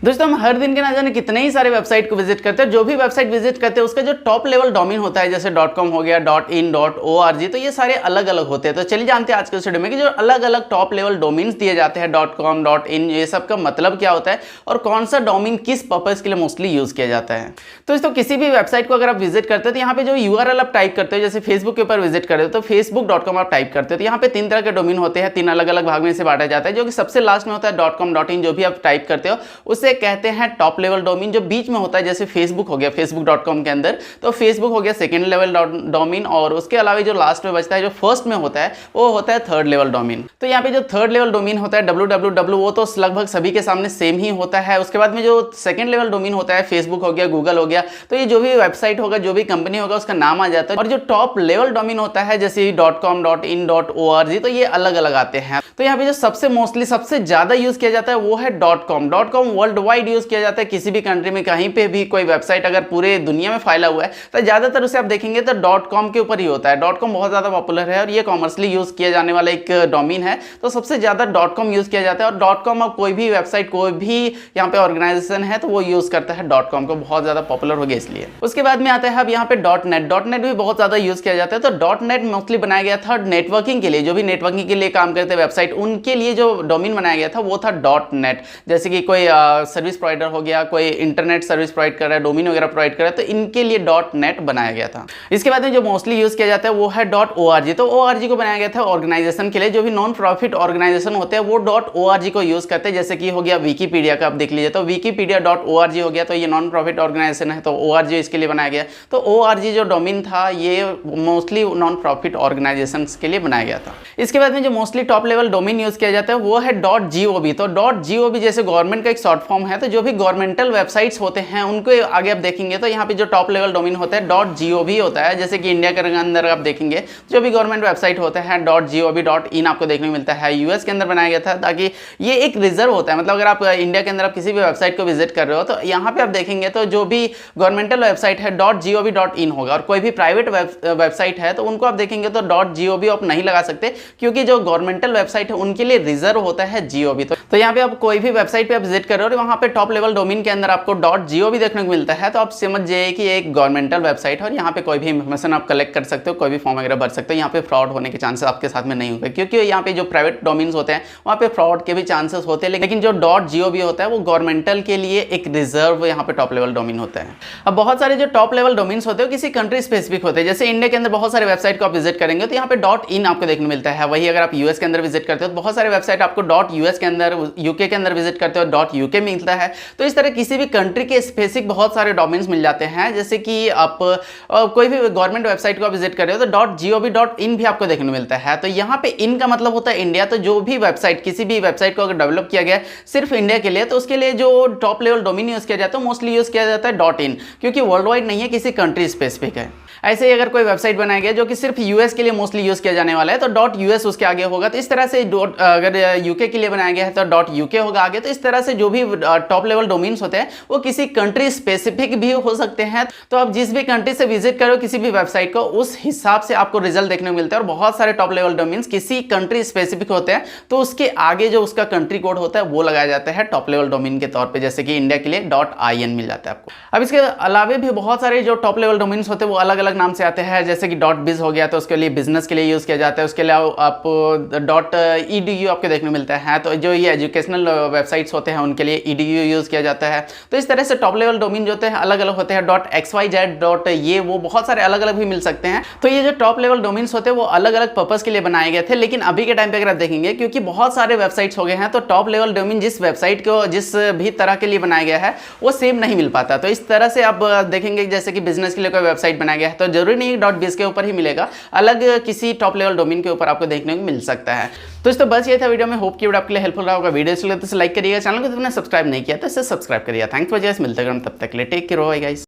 दोस्तों हम हर दिन के ना जाने कितने ही सारे वेबसाइट को विजिट करते हैं। जो भी वेबसाइट विजिट करते हैं उसका जो टॉप लेवल डोमेन होता है, जैसे .com हो गया, .in, .org, तो ये सारे अलग अलग होते हैं। तो चलिए जानते हैं आज के इस वीडियो में कि जो अलग अलग टॉप लेवल डोमेन्स दिए जाते हैं .com, .in, ये सब का मतलब क्या होता है और कौन सा डोमेन किस पर्पज के लिए मोस्टली यूज किया जाता है। तो दोस्तों किसी भी वेबसाइट को अगर आप विजिट करते हैं तो यहाँ पे जो URL आप टाइप करते हो, जैसे फेसबुक के ऊपर विजिट करते हो तो facebook.com आप टाइप करते हो तो यहाँ पे 3 तरह के डोमेन होते हैं, 3 अलग अलग भाग में से बांटा जाता है। जो कि सबसे लास्ट में होता है .com, .in, जो भी आप टाइप करते हो उसे कहते हैं टॉप लेवल डोमेन। जो बीच में होता है जैसे फेसबुक हो गया, facebook.com के अंदर तो फेसबुक हो गया सेकंड लेवल डोमेन, और उसके अलावा जो लास्ट में बचता है, जो फर्स्ट में होता है वो होता है थर्ड लेवल डोमेन। तो यहाँ पे जो थर्ड लेवल डोमेन होता है www, वो तो लगभग सभी के सामने सेम ही होता है। उसके बाद में जो सेकंड लेवल डोमेन होता है फेसबुक हो गया, गूगल हो गया, तो ये जो भी वेबसाइट होगा, जो भी कंपनी होगा उसका नाम आ जाता है। और जो टॉप लेवल डोमेन होता है जैसे .com, .in, .org, तो ये अलग अलग आते हैं। तो यहाँ पे जो सबसे मोस्टली सबसे ज्यादा यूज किया जाता है वो है .com वर्ल्ड वाइड यूज किया जाता है। किसी भी कंट्री में कहीं पे भी कोई वेबसाइट अगर पूरे दुनिया में फैला हुआ है तो ज्यादातर उसे आप देखेंगे तो .com के ऊपर ही होता है। .com बहुत ज्यादा पॉपुलर है और ये कॉमर्शियली यूज किया जाने वाला एक डोमेन है, तो सबसे ज्यादा .com यूज किया जाता है। और .com अब कोई भी वेबसाइट, कोई भी यहाँ पे ऑर्गेनाइजेशन है तो वो यूज करता है .com को, बहुत ज्यादा पॉपुलर हो गया इसलिए। उसके बाद में आता है अब यहाँ पे .net भी बहुत ज्यादा यूज किया जाता है। तो .net मोस्टली बनाया गया था नेटवर्किंग के लिए, जो भी नेटवर्किंग के लिए काम करते हैं वेबसाइट, उनके लिए जो डोमेन बनाया गया था वो था .net। जैसे कि कोई सर्विस प्रोवाइडर हो गया, कोई इंटरनेट सर्विस प्रोवाइड कर रहा है, डोमेन वगैरह प्रोवाइड कर रहा है, तो इनके लिए .net बनाया गया था। इसके बाद में जो मोस्टली यूज किया जाता है वो है .org। तो org को बनाया गया था ऑर्गेनाइजेशन के लिए, जो भी नॉन प्रॉफिट ऑर्गेनाइजेशन होते हैं वो .org को यूज करते हैं। जैसे कि हो गया विकीपीडिया का, आप देख लीजिए तो wikipedia.org हो गया, तो ये नॉन प्रॉफिट ऑर्गेनाइजेशन है तो org इसके लिए बनाया गया। तो org जो डोमेन था ये मोस्टली नॉन प्रॉफिट ऑर्गेनाइजेशन के लिए बनाया गया था। इसके बाद में जो mostly top level domain use किया जाता है वो है .gov। तो .gov जैसे गवर्नमेंट का एक शॉर्ट फॉर्म है, तो जो भी गवर्नमेंटल वेबसाइट्स होते हैं उनको आगे आप देखेंगे तो यहाँ पे जो टॉप लेवल डोमेन होता है .gov होता है। जैसे कि इंडिया के अंदर आप देखेंगे जो भी गवर्नमेंट वेबसाइट होते हैं .gov.in आपको देखने को मिलता है। यूएस के अंदर बनाया गया था ताकि ये एक रिजर्व होता है, मतलब अगर आप इंडिया के अंदर आप किसी भी वेबसाइट को विजिट कर रहे हो तो यहाँ पे आप देखेंगे तो जो भी गवर्नमेंटल वेबसाइट है .gov.in होगा, और कोई भी प्राइवेट वेबसाइट है तो उनको आप देखेंगे तो .gov आप नहीं लगा सकते, क्योंकि जो गवर्नमेंटल वेबसाइट है उनके लिए रिजर्व होता है gov। तो यहाँ पे आप कोई भी वेबसाइट पे आप विजिट कर रहे हो और वहाँ पे टॉप लेवल डोमेन के अंदर आपको .gov देखने को मिलता है, तो आप समझ जाइए कि एक गवर्नमेंटल वेबसाइट है और यहाँ पे कोई भी इंफॉर्मेशन आप कलेक्ट कर सकते हो, कोई भी फॉर्म वगैरह भर सकते हो। यहाँ पे फ्रॉड होने के चांसेस आपके साथ में नहीं होंगे, क्योंकि यहाँ पे जो प्राइवेट डोमेन्स होते हैं वहाँ पे फ्रॉड के भी चांसेस होते हैं, लेकिन जो .gov होता है वो गवर्नमेंटल के लिए एक रिजर्व यहाँ पे टॉप लेवल डोमेन होता है। अब बहुत सारे जो टॉप लेवल डोमेन्स होते हैं किसी कंट्री स्पेसिफिक होते हैं। जैसे इंडिया के अंदर बहुत सारे वेबसाइट को आप विजिट करेंगे तो यहाँ पे .in आपको देखने को मिलता है। वही अगर आप यूएस के अंदर विजिट करते हो तो बहुत सारे वेबसाइट आपको .us के अंदर, यूके के अंदर विजिट करते हो .uk मिलता है। तो इस तरह किसी भी कंट्री के स्पेसिफिक बहुत सारे डोमेन्स मिल जाते हैं। जैसे कि आप कोई भी गवर्नमेंट वेबसाइट को आप विजिट कर रहे हो तो .gov.in भी आपको देखने को मिलता है। तो यहाँ पे इन का मतलब होता है इंडिया। तो जो भी वेबसाइट, किसी भी वेबसाइट को अगर डेवलप किया गया सिर्फ इंडिया के लिए तो उसके लिए जो टॉप लेवल डोमेन यूज किया जाता है मोस्टली यूज किया जाता है .in, क्योंकि वर्ल्ड वाइड नहीं है, किसी कंट्री स्पेसिफिक है। ऐसे ही अगर कोई वेबसाइट बनाया गया जो कि सिर्फ यूएस के लिए मोस्टली यूज किया जाने वाला है तो .us उसके आगे होगा। तो इस तरह से अगर यूके के लिए बनाया गया है तो .uk होगा आगे। तो इस तरह से जो भी टॉप लेवल डोमेन्स होते हैं वो किसी कंट्री स्पेसिफिक भी हो सकते हैं। तो आप जिस भी कंट्री से विजिट करो किसी भी वेबसाइट को, उस हिसाब से आपको रिजल्ट देखने को मिलता है। और बहुत सारे टॉप लेवल डोमेन्स किसी कंट्री स्पेसिफिक होते हैं तो उसके आगे जो उसका कंट्री कोड होता है वो लगाया जाता है टॉप लेवल डोमेन के तौर पे। जैसे कि इंडिया के लिए .in मिल जाता है आपको। अब इसके अलावा भी बहुत सारे जो टॉप लेवल डोमेन्स होते हैं वो अलग अलग नाम से आते हैं। जैसे कि .biz हो गया तो उसके लिए बिजनेस के लिए यूज किया जाता है। उसके लिए आप .edu आपको देखने को मिलता है, तो जो ये एजुकेशनल वेबसाइट्स होते हैं उनके लिए edu यूज किया जाता है। तो इस तरह से टॉप लेवल डोमेन जो होते हैं अलग अलग होते हैं। .xyz ये वो बहुत सारे अलग अलग भी मिल सकते हैं। तो ये जो टॉप लेवल डोमेन्स होते हैं वो अलग अलग पर्पस के लिए बनाए गए थे, लेकिन अभी के टाइम पे अगर आप देखेंगे क्योंकि बहुत सारे वेबसाइट्स हो गए हैं तो टॉप लेवल डोमेन जिस वेबसाइट को जिस भी तरह के लिए बनाया गया है वो सेम नहीं मिल पाता। तो इस तरह से आप देखेंगे जैसे कि बिजनेस के लिए कोई वेबसाइट बनाया गया है तो जरूरी नहीं .biz के ऊपर ही मिलेगा, अलग किसी टॉप लेवल डोमेन के ऊपर आपको देखने को मिल सकता है। तो दोस्तों बस ये था वीडियो में, होप कि वीडियो आपके लिए हेल्पफुल रहा होगा। वीडियो अच्छी लगे तो लाइक करिएगा, चैनल को तुमने सब्सक्राइब नहीं किया तो इसे सब्सक्राइब करिएगा। थैंक्स फॉर जॉइनिंग, मिलते हैं तब तक के लिए टेक केयर, बाय गाइस।